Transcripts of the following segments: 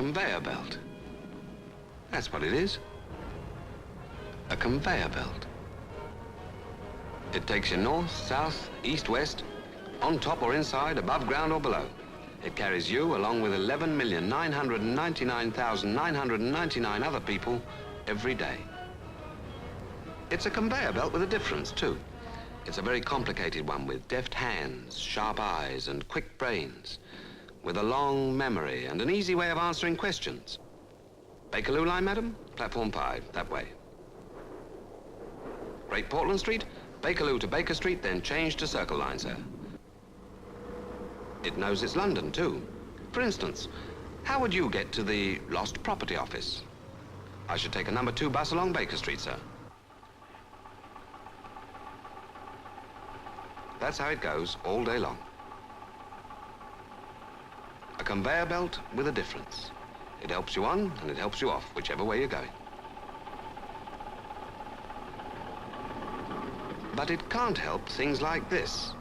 conveyor belt. That's what it is. A conveyor belt. It takes you north, south, east, west, on top or inside, above ground or below. It carries you along with 11,999,999 other people every day. It's a conveyor belt with a difference, too. It's a very complicated one with deft hands, sharp eyes, and quick brains, with a long memory and an easy way of answering questions. Bakerloo line, madam? Platform 5, that way. Great Portland Street, Bakerloo to Baker Street, then change to Circle Line, sir. It knows it's London, too. For instance, how would you get to the Lost Property Office? I should take a number 2 bus along Baker Street, sir. That's how it goes all day long. A conveyor belt with a difference. It helps you on and it helps you off, whichever way you're going. But it can't help things like this.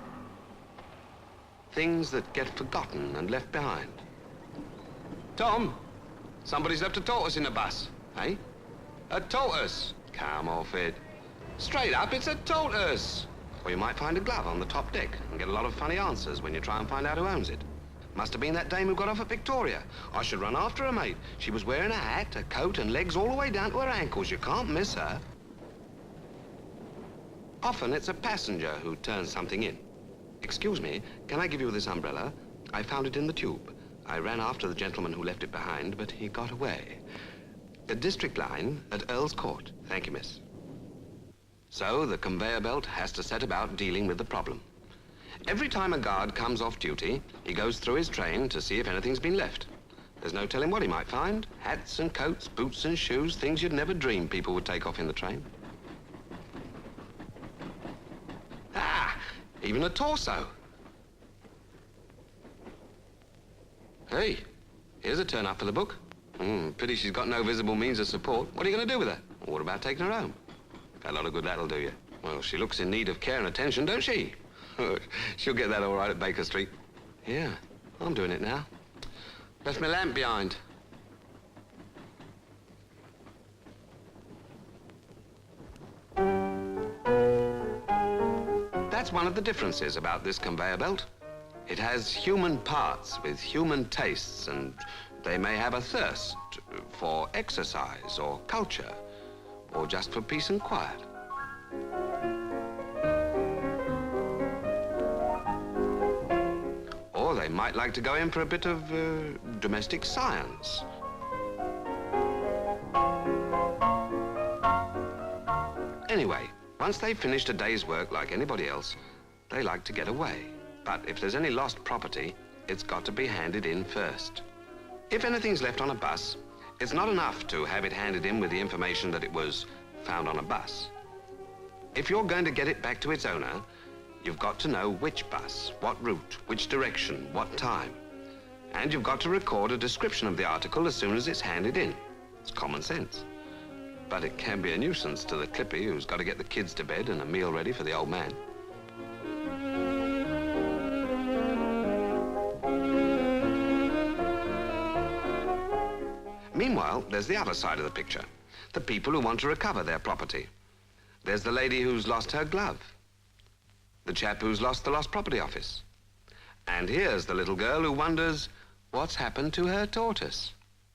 Things that get forgotten and left behind. Tom, somebody's left a tortoise in the bus, eh? A tortoise? Come off it. Straight up, it's a tortoise. Or you might find a glove on the top deck and get a lot of funny answers when you try and find out who owns it. Must have been that dame who got off at Victoria. I should run after her, mate. She was wearing a hat, a coat, and legs all the way down to her ankles. You can't miss her. Often it's a passenger who turns something in. Excuse me, can I give you this umbrella? I found it in the tube. I ran after the gentleman who left it behind, but he got away. The district line at Earl's Court. Thank you, miss. So the conveyor belt has to set about dealing with the problem. Every time a guard comes off duty, he goes through his train to see if anything's been left. There's no telling what he might find. Hats and coats, boots and shoes, things you'd never dream people would take off in the train. Ah, even a torso. Hey, here's a turn up for the book. Pity she's got no visible means of support. What are you going to do with her? What about taking her home? A lot of good that'll do you. Well, she looks in need of care and attention, don't she? She'll get that all right at Baker Street. Yeah, I'm doing it now. Left my lamp behind. That's one of the differences about this conveyor belt. It has human parts with human tastes, and they may have a thirst for exercise or culture, or just for peace and quiet. Or they might like to go in for a bit of domestic science. Anyway, once they've finished a day's work like anybody else, they like to get away. But if there's any lost property, it's got to be handed in first. If anything's left on a bus, it's not enough to have it handed in with the information that it was found on a bus. If you're going to get it back to its owner, you've got to know which bus, what route, which direction, what time. And you've got to record a description of the article as soon as it's handed in. It's common sense. But it can be a nuisance to the clippy who's got to get the kids to bed and a meal ready for the old man. Meanwhile, there's the other side of the picture. The people who want to recover their property. There's the lady who's lost her glove. The chap who's lost the Lost Property Office. And here's the little girl who wonders what's happened to her tortoise.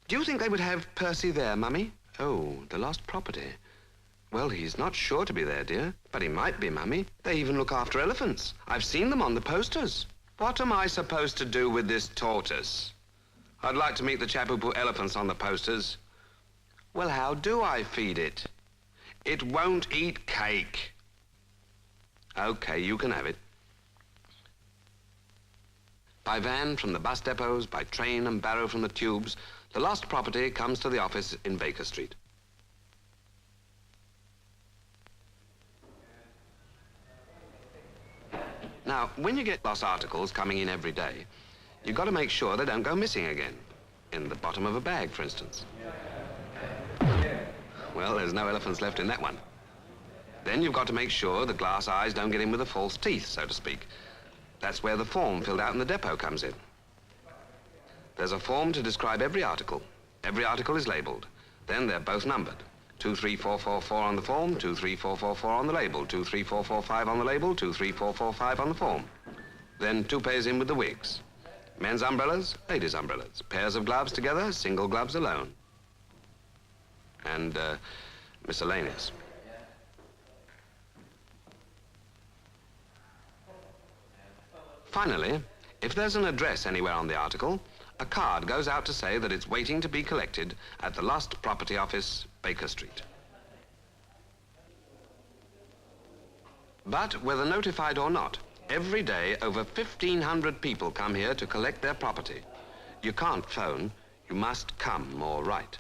Do you think they would have Percy there, Mummy? Oh, the lost property. Well, he's not sure to be there, dear. But he might be, Mummy. They even look after elephants. I've seen them on the posters. What am I supposed to do with this tortoise? I'd like to meet the chap who put elephants on the posters. Well, how do I feed it? It won't eat cake. Okay, you can have it. By van from the bus depots, by train and barrow from the tubes, the lost property comes to the office in Baker Street. Now, when you get lost articles coming in every day, you've got to make sure they don't go missing again. In the bottom of a bag, for instance. Well, there's no elephants left in that one. Then you've got to make sure the glass eyes don't get in with the false teeth, so to speak. That's where the form filled out in the depot comes in. There's a form to describe every article, Every article is labelled. Then they're both numbered. 23444 on the form, 23444 on the label, 23445 on the label, 23445 on the form. Then toupees in with the wigs. Men's umbrellas, ladies' umbrellas. Pairs of gloves together, single gloves alone. And miscellaneous. Finally, if there's an address anywhere on the article, a card goes out to say that it's waiting to be collected at the Lost Property Office, Baker Street. But whether notified or not, every day over 1,500 people come here to collect their property. You can't phone, you must come or write.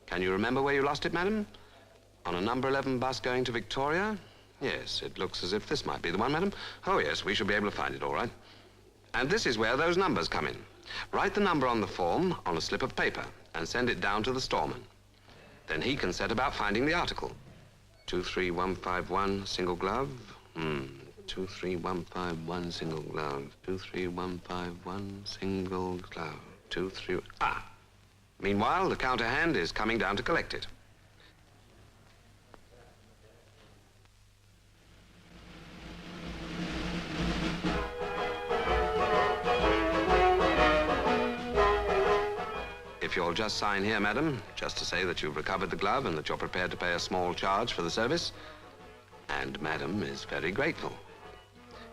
Can you remember where you lost it, madam? On a number 11 bus going to Victoria? Yes, it looks as if this might be the one, madam. Oh, yes, we should be able to find it, all right. And this is where those numbers come in. Write the number on the form on a slip of paper and send it down to the storeman. Then he can set about finding the article. 23151, single glove. 23151, single glove. 23151, single glove. 23... Ah! Meanwhile, the counter hand is coming down to collect it. If you'll just sign here, madam, just to say that you've recovered the glove and that you're prepared to pay a small charge for the service. And madam is very grateful.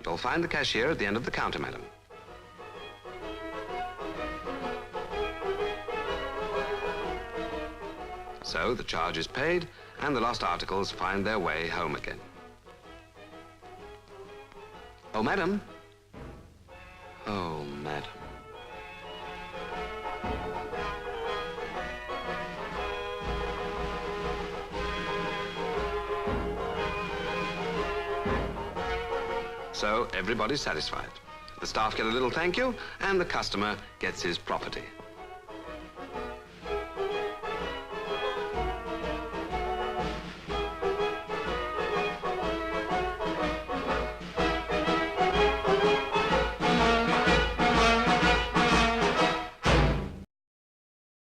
You'll find the cashier at the end of the counter, madam. So the charge is paid and the lost articles find their way home again. Oh, madam. Oh, madam. So everybody's satisfied. The staff get a little thank you, and the customer gets his property.